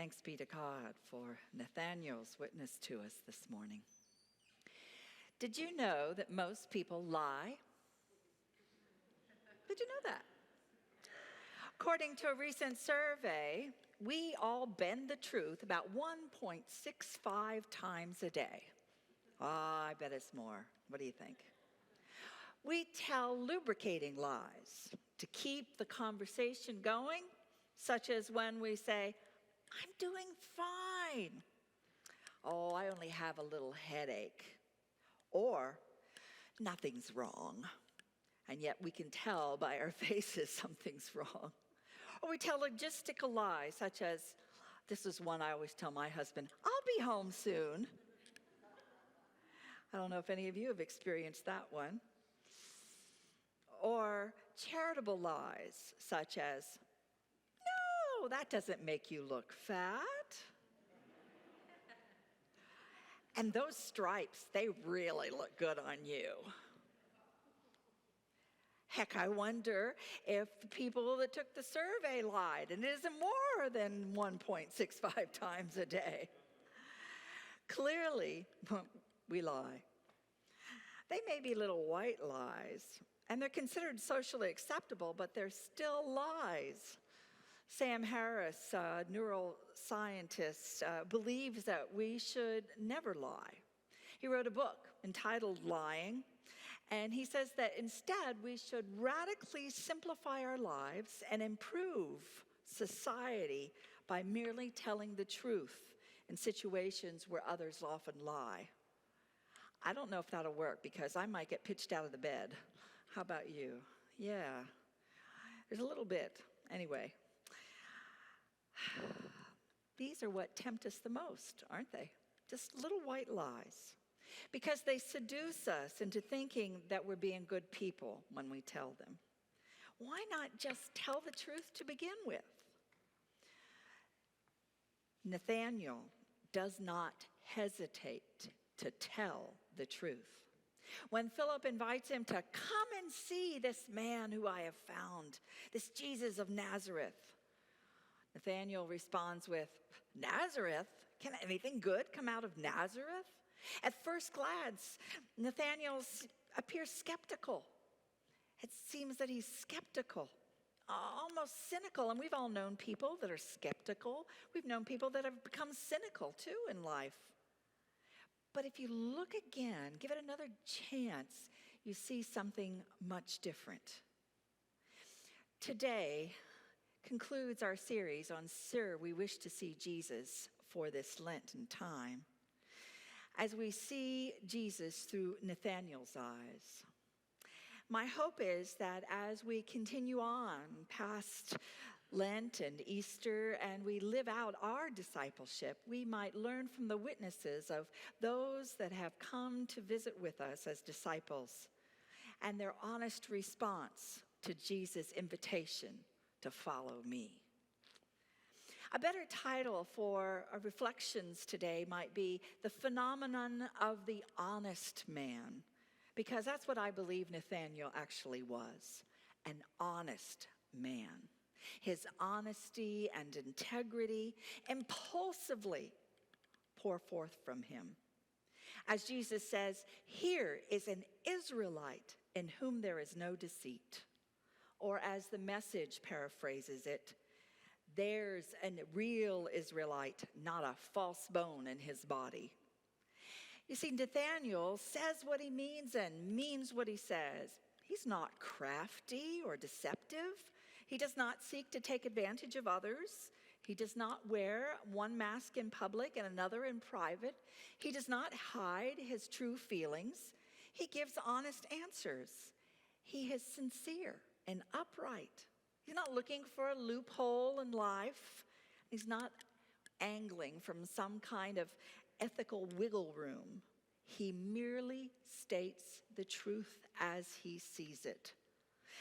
Thanks be to God for Nathanael's witness to us this morning. Did you know that most people lie? Did you know that? According to a recent survey, we all bend the truth about 1.65 times a day. I bet it's more. What do you think? We tell lubricating lies to keep the conversation going, such as when we say, "I'm doing fine." "Oh, I only have a little headache." Or, "Nothing's wrong." And yet we can tell by our faces something's wrong. Or we tell logistical lies, such as, this is one I always tell my husband, "I'll be home soon." I don't know if any of you have experienced that one. Or charitable lies, such as, "No, that doesn't make you look fat." And those stripes, they really look good on you. Heck, I wonder if the people that took the survey lied, and it isn't more than 1.65 times a day. Clearly, we lie. They may be little white lies, and they're considered socially acceptable, but they're still lies. Sam Harris, a neuroscientist, believes that we should never lie. He wrote a book entitled Lying, and he says that instead we should radically simplify our lives and improve society by merely telling the truth in situations where others often lie. I don't know if that'll work because I might get pitched out of the bed. How about you? Yeah, there's a little bit. Anyway, these are what tempt us the most, aren't they? Just little white lies. Because they seduce us into thinking that we're being good people when we tell them. Why not just tell the truth to begin with? Nathanael does not hesitate to tell the truth. When Philip invites him to come and see this man who I have found, this Jesus of Nazareth, Nathanael responds with, "Nazareth? Can anything good come out of Nazareth?" At first glance, Nathanael appears skeptical. It seems that he's skeptical, almost cynical. And we've all known people that are skeptical. We've known people that have become cynical too in life. But if you look again, give it another chance, you see something much different. Today concludes our series on Sir, We Wish to See Jesus for this Lenten time, as we see Jesus through Nathanael's eyes. My hope is that as we continue on past Lent and Easter and we live out our discipleship, we might learn from the witnesses of those that have come to visit with us as disciples and their honest response to Jesus' invitation to follow me. A better title for our reflections today might be The Phenomenon of the Honest Man, because that's what I believe Nathanael actually was, an honest man. His honesty and integrity impulsively pour forth from him. As Jesus says, "Here is an Israelite in whom there is no deceit." Or as the Message paraphrases it, "There's a real Israelite, not a false bone in his body." You see, Nathanael says what he means and means what he says. He's not crafty or deceptive. He does not seek to take advantage of others. He does not wear one mask in public and another in private. He does not hide his true feelings. He gives honest answers. He is sincere and upright. He's not looking for a loophole in life. He's not angling from some kind of ethical wiggle room. He merely states the truth as he sees it.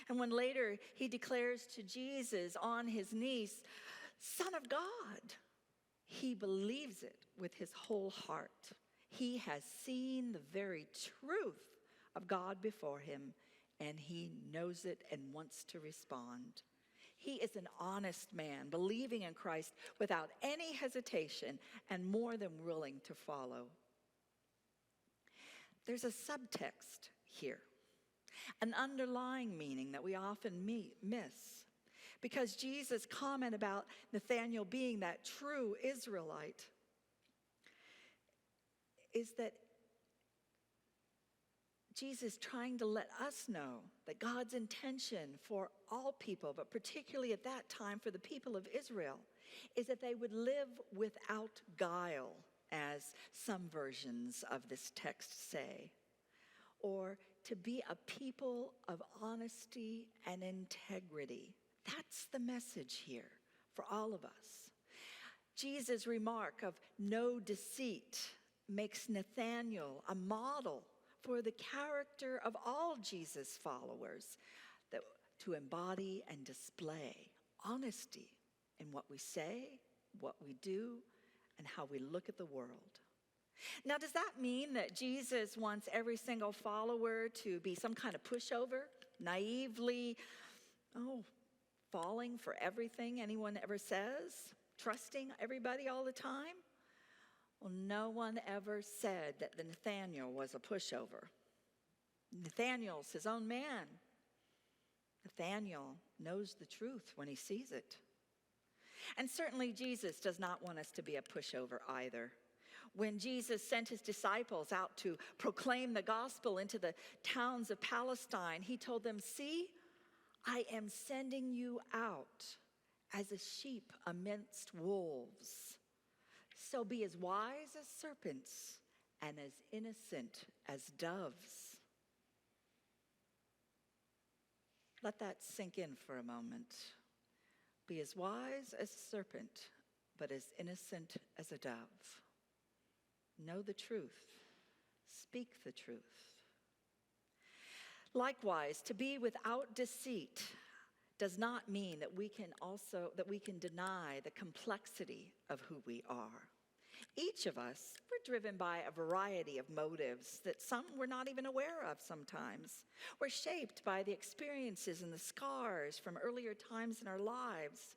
And when later he declares to Jesus on his knees, "Son of God," he believes it with his whole heart. He has seen the very truth of God before him, and he knows it and wants to respond. He is an honest man, believing in Christ without any hesitation and more than willing to follow. There's a subtext here, an underlying meaning that we often miss. Because Jesus' comment about Nathanael being that true Israelite is that Jesus trying to let us know that God's intention for all people, but particularly at that time for the people of Israel, is that they would live without guile, as some versions of this text say, or to be a people of honesty and integrity. That's the message here for all of us. Jesus' remark of no deceit makes Nathanael a model for the character of all Jesus' followers, that to embody and display honesty in what we say, what we do, and how we look at the world. Now, does that mean that Jesus wants every single follower to be some kind of pushover, naively, falling for everything anyone ever says, trusting everybody all the time? Well, no one ever said that the Nathanael was a pushover. Nathanael's his own man. Nathanael knows the truth when he sees it. And certainly Jesus does not want us to be a pushover either. When Jesus sent his disciples out to proclaim the gospel into the towns of Palestine, he told them, "See, I am sending you out as a sheep amidst wolves. So be as wise as serpents and as innocent as doves." Let that sink in for a moment. Be as wise as a serpent, but as innocent as a dove. Know the truth. Speak the truth. Likewise, to be without deceit does not mean that we can deny the complexity of who we are. Each of us, we're driven by a variety of motives that some we're not even aware of sometimes. We're shaped by the experiences and the scars from earlier times in our lives.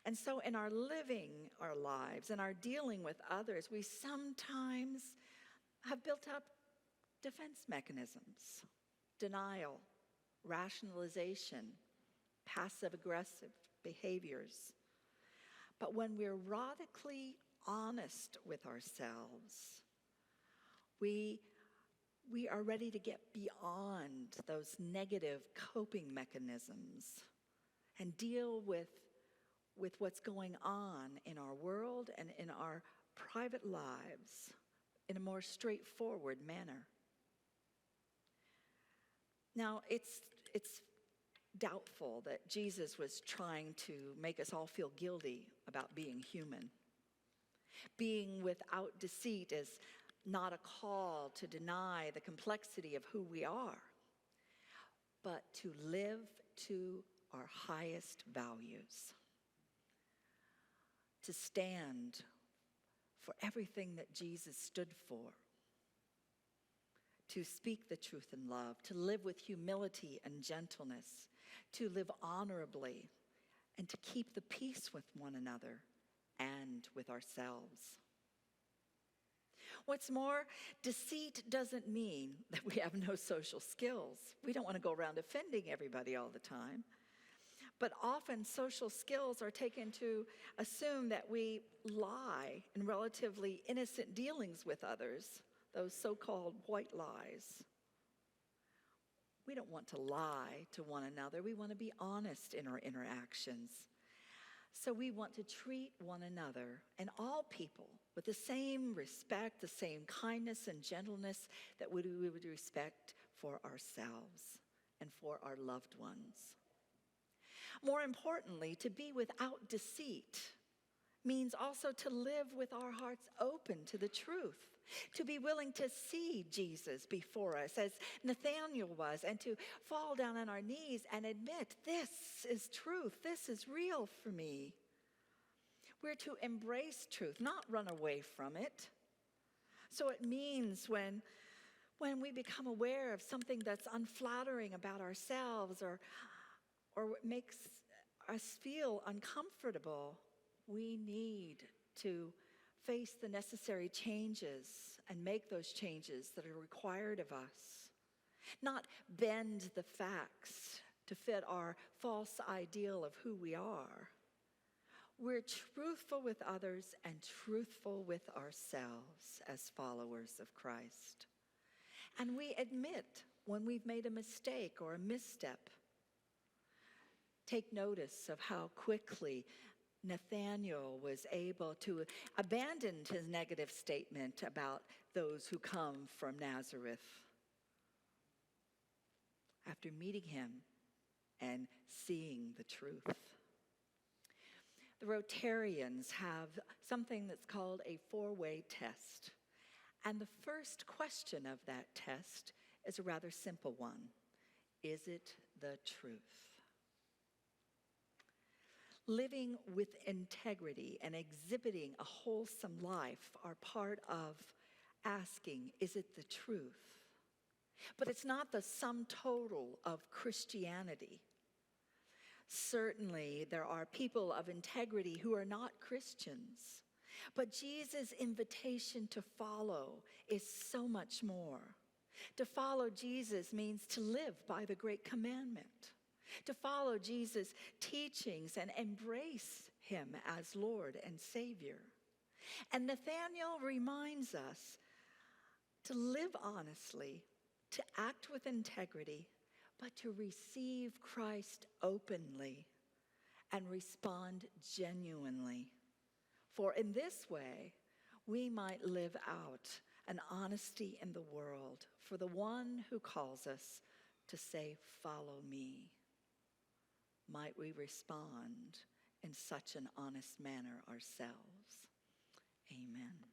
And so in our living our lives and our dealing with others, we sometimes have built up defense mechanisms, denial, rationalization, passive-aggressive behaviors. But when we're radically honest with ourselves, we are ready to get beyond those negative coping mechanisms and deal with what's going on in our world and in our private lives in a more straightforward manner. Now, it's doubtful that Jesus was trying to make us all feel guilty about being human. Being without deceit is not a call to deny the complexity of who we are, but to live to our highest values. To stand for everything that Jesus stood for. To speak the truth in love, to live with humility and gentleness, to live honorably, and to keep the peace with one another and with ourselves. What's more, deceit doesn't mean that we have no social skills. We don't want to go around offending everybody all the time. But often social skills are taken to assume that we lie in relatively innocent dealings with others, those so-called white lies. We don't want to lie to one another. We want to be honest in our interactions. So we want to treat one another and all people with the same respect, the same kindness and gentleness that we would respect for ourselves and for our loved ones. More importantly, to be without deceit means also to live with our hearts open to the truth, to be willing to see Jesus before us as Nathanael was, and to fall down on our knees and admit, this is truth, this is real for me. We're to embrace truth, not run away from it. So it means when we become aware of something that's unflattering about ourselves or makes us feel uncomfortable, we need to face the necessary changes and make those changes that are required of us. Not bend the facts to fit our false ideal of who we are. We're truthful with others and truthful with ourselves as followers of Christ. And we admit when we've made a mistake or a misstep. Take notice of how quickly Nathanael was able to abandon his negative statement about those who come from Nazareth after meeting him and seeing the truth. The Rotarians have something that's called a four-way test. And the first question of that test is a rather simple one. Is it the truth? Living with integrity and exhibiting a wholesome life are part of asking, is it the truth? But it's not the sum total of Christianity. Certainly, there are people of integrity who are not Christians. But Jesus' invitation to follow is so much more. To follow Jesus means to live by the great commandment. To follow Jesus' teachings and embrace him as Lord and Savior. And Nathanael reminds us to live honestly, to act with integrity, but to receive Christ openly and respond genuinely. For in this way, we might live out an honesty in the world for the one who calls us to say, "Follow me." Might we respond in such an honest manner ourselves. Amen.